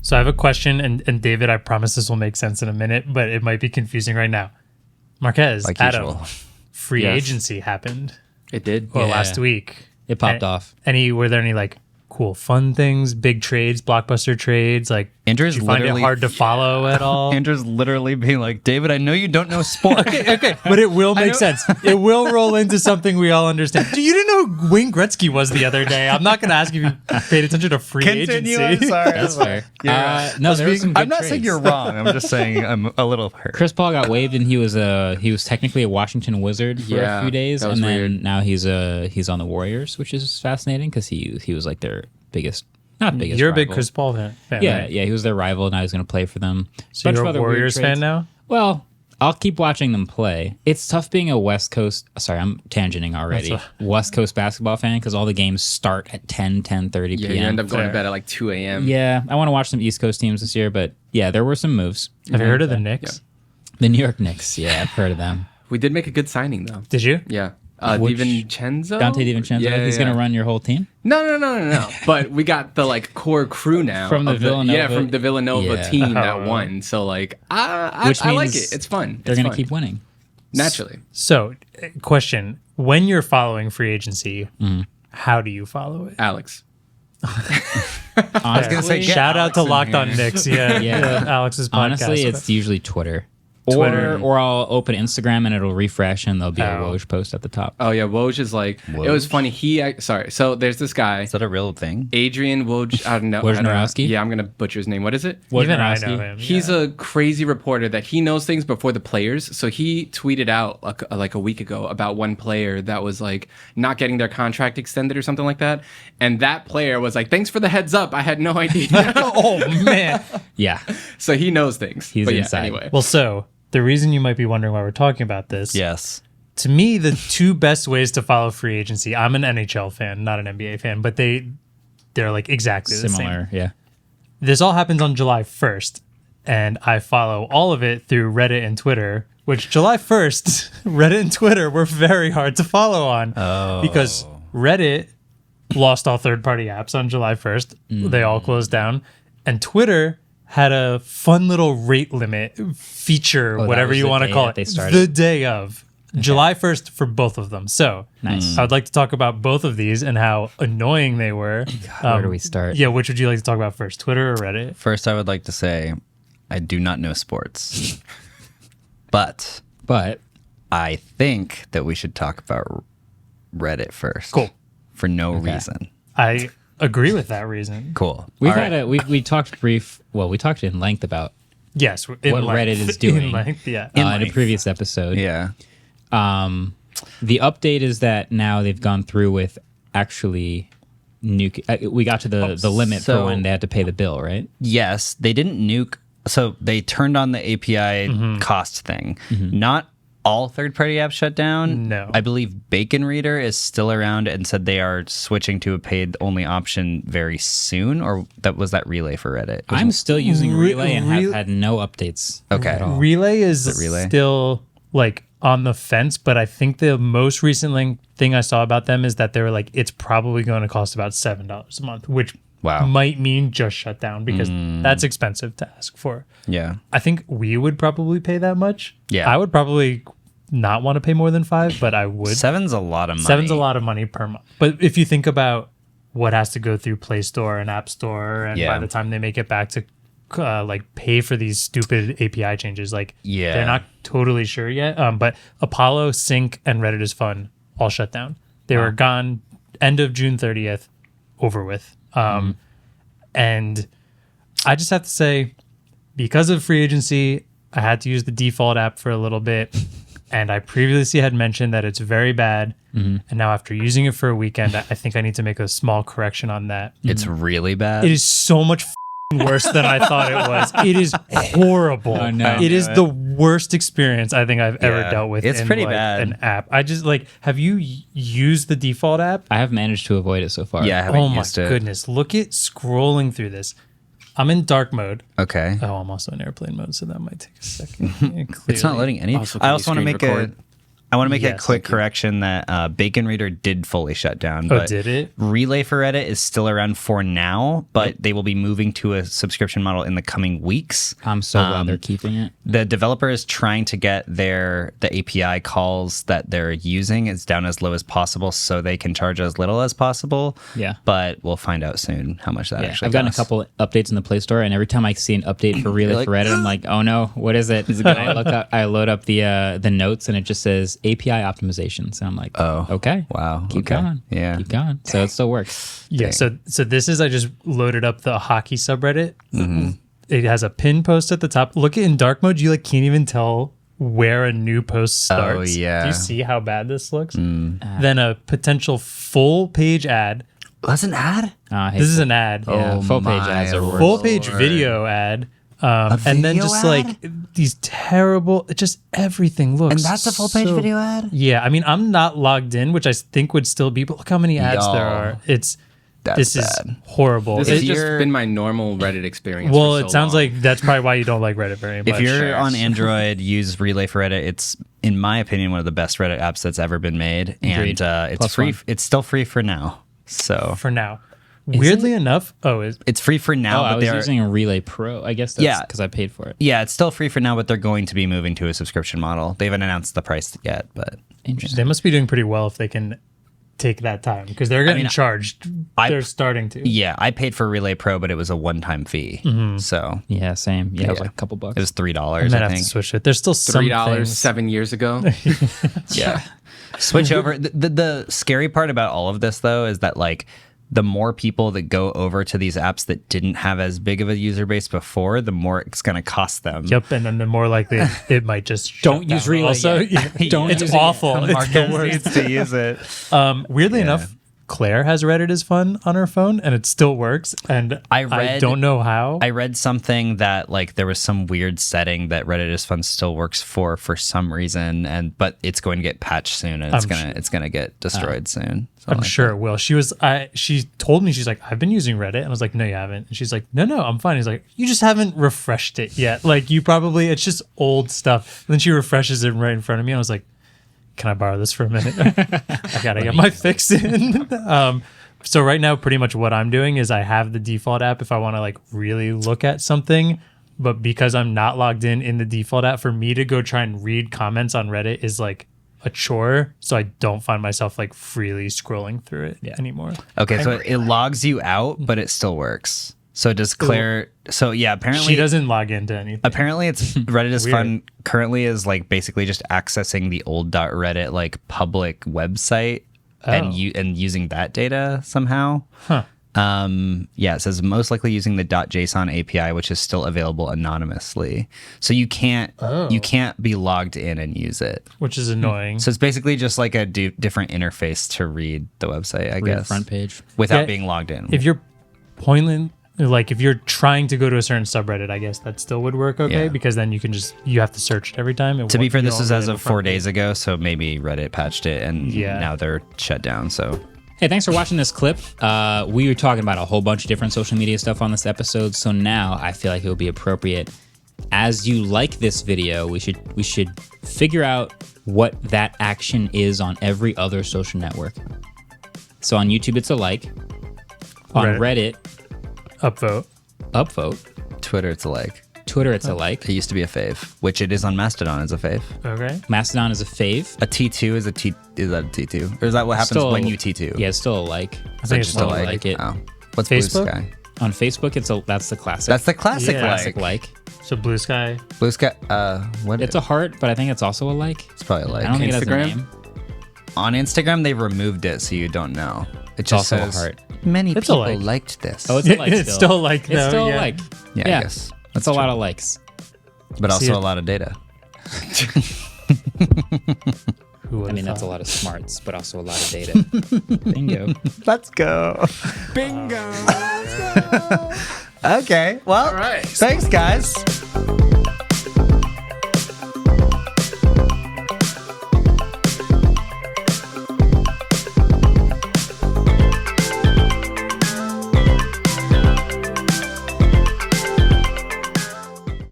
So I have a question, and David, I promise this will make sense in a minute, but it might be confusing right now. Marques, Like Adam, usual. free agency happened. It did. Last week. It popped off. Were there any like cool fun things, big trades, blockbuster trades? Like, Andrew's did you find it literally- hard to follow at all? Andrew's literally being like, David, I know you don't know sports. Okay, but it will make sense. It will roll into something we all understand. You didn't know who Wayne Gretzky was the other day. I'm not going to ask if you paid attention to free Continue. I'm agency. sorry. That's fair. No, there was some good I'm not saying trades. you're wrong. I'm just saying I'm a little hurt. Chris Paul got waived, and he was technically a Washington Wizard for a few days, that was and then weird. now he's on the Warriors, which is fascinating because he was like their biggest, not biggest. You're a big rival. Chris Paul fan. Yeah, right? yeah, he was their rival. Now he's going to play for them. So Bunch you're of a other weird Warriors trades. fan now? Well, I'll keep watching them play. It's tough being a West Coast. Sorry, I'm tangenting already. West Coast basketball fan because all the games start at 10:30 Yeah, p.m. you end up going Fair. to bed at like 2 a.m. Yeah, I want to watch some East Coast teams this year, but yeah, there were some moves. Have you heard of the Knicks? The New York Knicks. Yeah, I've heard of them. We did make a good signing though. Did you? Yeah. Which- DiVincenzo? Dante DiVincenzo. Yeah, He's going to run your whole team. No. But we got the like core crew now From the of Villanova- Yeah, from the Villanova Yeah. team that won. So like, I like means it. It's fun. They're It's going to fun. keep winning. Naturally. So, question. When you're following free agency, how do you follow it? Alex. I was gonna say, get Shout out Alex to in Locked On here. Knicks. Yeah, Yeah. Alex's podcast. Honestly, it's usually Twitter. Twitter. Or I'll open Instagram and it'll refresh and there'll be a Oh. Woj post at the top. Oh yeah, Woj is like. It was funny. Sorry. So there's this guy, Is that a real thing? Adrian Woj. I don't know. I don't know. Wojnarowski? Yeah, I'm gonna butcher his name. What is it? even I Wojnarowski. know him. He's a crazy reporter that he knows things before the players. So he tweeted out like a week ago about one player that was like not getting their contract extended or something like that. And that player was like, "Thanks for the heads up. I had no idea." Oh man. Yeah. So he knows things. He's but inside. Anyway. Well, so the reason you might be wondering why we're talking about this, Yes. to me, the two best ways to follow free agency. I'm an NHL fan, not an NBA fan, but they're like exactly the same. Similar. Yeah. This all happens on July 1st, and I follow all of it through Reddit and Twitter. Which July 1st, Reddit and Twitter were very hard to follow on because Reddit lost all third-party apps on July 1st. They all closed down, and Twitter had a fun little rate limit feature, that whatever was you the want to day call that it, they started? the day of. July 1st for both of them. So Nice. I would like to talk about both of these and how annoying they were. Where do we start? Yeah, which would you like to talk about first, Twitter or Reddit? First, I would like to say I do not know sports. But But I think that we should talk about Reddit first. Cool. For no reason. I agree with that reason. Cool. we've All had right. we talked we talked in length about Yes, What Reddit is doing. In length, yeah. in a previous episode. Yeah. The update is that now they've gone through with actually nuke. We got to the limit so- for when they had to pay the bill, right? Yes, they didn't nuke. So they turned on the API cost thing. Not all third-party apps shut down. No. I believe Bacon Reader is still around and said they are switching to a paid-only option very soon. Or was that Relay for Reddit? I'm still using Relay and have Re- had no updates. Okay. At all. Relay is it Relay? still like on the fence, but I think the most recent thing I saw about them is that they were like, it's probably going to cost about $7 a month, which Wow. might mean just shut down because that's expensive to ask for. Yeah. I think we would probably pay that much. Yeah. I would probably not want to pay more than $5, but I would. Seven's a lot of money. Seven's a lot of money per month. But if you think about what has to go through Play Store and App Store, and Yeah. by the time they make it back to like pay for these stupid API changes, like Yeah. they're not totally sure yet. But Apollo, Sync, and Reddit is Fun all shut down. They were gone end of June 30th, over with. And I just have to say, because of free agency, I had to use the default app for a little bit. And I previously had mentioned that it's very bad. And now after using it for a weekend, I think I need to make a small correction on that. It's really bad. It is so much worse than I thought it was. It is horrible. Oh, no. It is the worst experience I think I've ever Yeah. dealt with. It's in, pretty like, bad. An app. I just have you used the default app? I have managed to avoid it so far. Yeah, I haven't Oh my used it. goodness. Look at scrolling through this. I'm in dark mode. Okay. Oh, I'm also in airplane mode, so that might take a second. It's not letting any. Also, I can also you want to screen make record? I want to make a Yes, quick thank you. correction that Bacon Reader did fully shut down. Oh, But did it? Relay for Reddit is still around for now, but they will be moving to a subscription model in the coming weeks. I'm so glad they're keeping it. The developer is trying to get the API calls that they're using as down as low as possible so they can charge as little as possible. Yeah. But we'll find out soon how much that Yeah, actually I've gotten a costs. couple updates in the Play Store, and every time I see an update for Relay for Reddit, I'm like, oh no, what is it? I load up the notes, and it just says API optimizations. And I'm like, Oh, okay. wow. Keep Okay. going. Yeah. Keep going. So it still works. Yeah. Dang. So this is I just loaded up the hockey subreddit. Mm-hmm. It has a pin post at the top. Look in dark mode, you like can't even tell where a new post starts. Oh, yeah. Do you see how bad this looks? Then a potential full page ad. That's an ad? This is an ad. Yeah, Oh full page my ads are worse. Full page Lord. video ad. And then video just ad? like these terrible, just everything looks. And that's a full page so- video ad? Yeah, I mean, I'm not logged in, which I think would still be, but look how many ads there Y'all. are. This That's is bad. horrible. This It- has just you're- been my normal Reddit experience. well, for it so sounds long. like that's probably why you don't like Reddit very much. If you're Sure. on Android, use Relay for Reddit. It's, in my opinion, one of the best Reddit apps that's ever been made. Agreed. And it's Plus free. one. It's still free for now. So for now, weirdly enough, it's free for now, I but was they're using a Relay Pro. I guess that's Yeah. because I paid for it. yeah, it's still free for now, but they're going to be moving to a subscription model. They haven't announced the price yet, but Interesting. they must be doing pretty well if they can take that time because they're getting mean, charged. They're starting to. yeah, I paid for Relay Pro, but it was a one-time fee. So Yeah, same. Yeah, it was Yeah. like a couple bucks. it was $3, I might I have to think. switch it. There's still some $3 things. 7 years ago. Yeah. Switch over. The scary part about all of this, though, is that like the more people that go over to these apps that didn't have as big of a user base before, the more it's going to cost them. Yep, and then the more likely it might just Don't shut use down. Relay Also, yet. Don't it's use it yet. awful. It's the Marques worst. needs to use it. Weirdly enough, Claire has Reddit is fun on her phone, and it still works. And I don't know how. I read something that like there was some weird setting that Reddit is Fun still works for some reason, but it's going to get patched soon, and it's gonna get destroyed soon. I'm sure it will. She told me, she's like, I've been using Reddit. And I was like, no, you haven't. And she's like, no, I'm fine. He's like, you just haven't refreshed it yet. Like it's just old stuff. And then she refreshes it right in front of me. I was like, can I borrow this for a minute? I gotta get my fix in. So right now, pretty much what I'm doing is I have the default app if I want to like really look at something. But because I'm not logged in the default app, for me to go try and read comments on Reddit is like a chore. So I don't find myself like freely scrolling through it anymore. Okay, so it logs you out, but it still works. So does Claire? So yeah, apparently She doesn't log into anything. Apparently, it's Reddit is Weird. Fun currently is like basically just accessing the old .reddit like public website and using that data somehow. Huh. Yeah, it says most likely using the .json API, which is still available anonymously. So you can't be logged in and use it. Which is annoying. So it's basically just like a different interface to read the website, I Read the guess, front page. without Yeah, being logged in. If you're like if you're trying to go to a certain subreddit, I guess that still would work okay Yeah. because then you have to search it every time. To be fair, You this don't is really as have of a front 4 page. days ago, so maybe Reddit patched it and now they're shut down. So Hey, thanks for watching this clip. We were talking about a whole bunch of different social media stuff on this episode, so now I feel like it would be appropriate. As you like this video, we should figure out what that action is on every other social network. So on YouTube, it's a like. On Reddit, Upvote. upvote. Twitter, it's a like. Twitter, it's a like. It used to be a fave, which it is on Mastodon as a fave. Okay. Mastodon is a fave. A T2 is a T. Is that a T2? Or is that what happens Still- when you T2? Yeah, it's still a like. I think it's Still still like it. Oh. What's Facebook? Blue Sky? On Facebook, that's the classic. That's the classic Yeah. classic like. like. So Blue Sky. Blue Sky. What? It's a heart, but I think it's also a like. It's probably a like. I don't think it has a Instagram? name. On Instagram, they removed it, so you don't know. It just also a says heart. many It's a people like. liked this. Oh, it's a like It's still like It's though, still yeah. a like. yeah, I guess. That's a lot of likes. But also See, a lot of data. Who I would've mean, that's a thought? lot of smarts, but also a lot of data. Bingo. Let's go. Bingo. Okay. Well, All right. thanks, guys.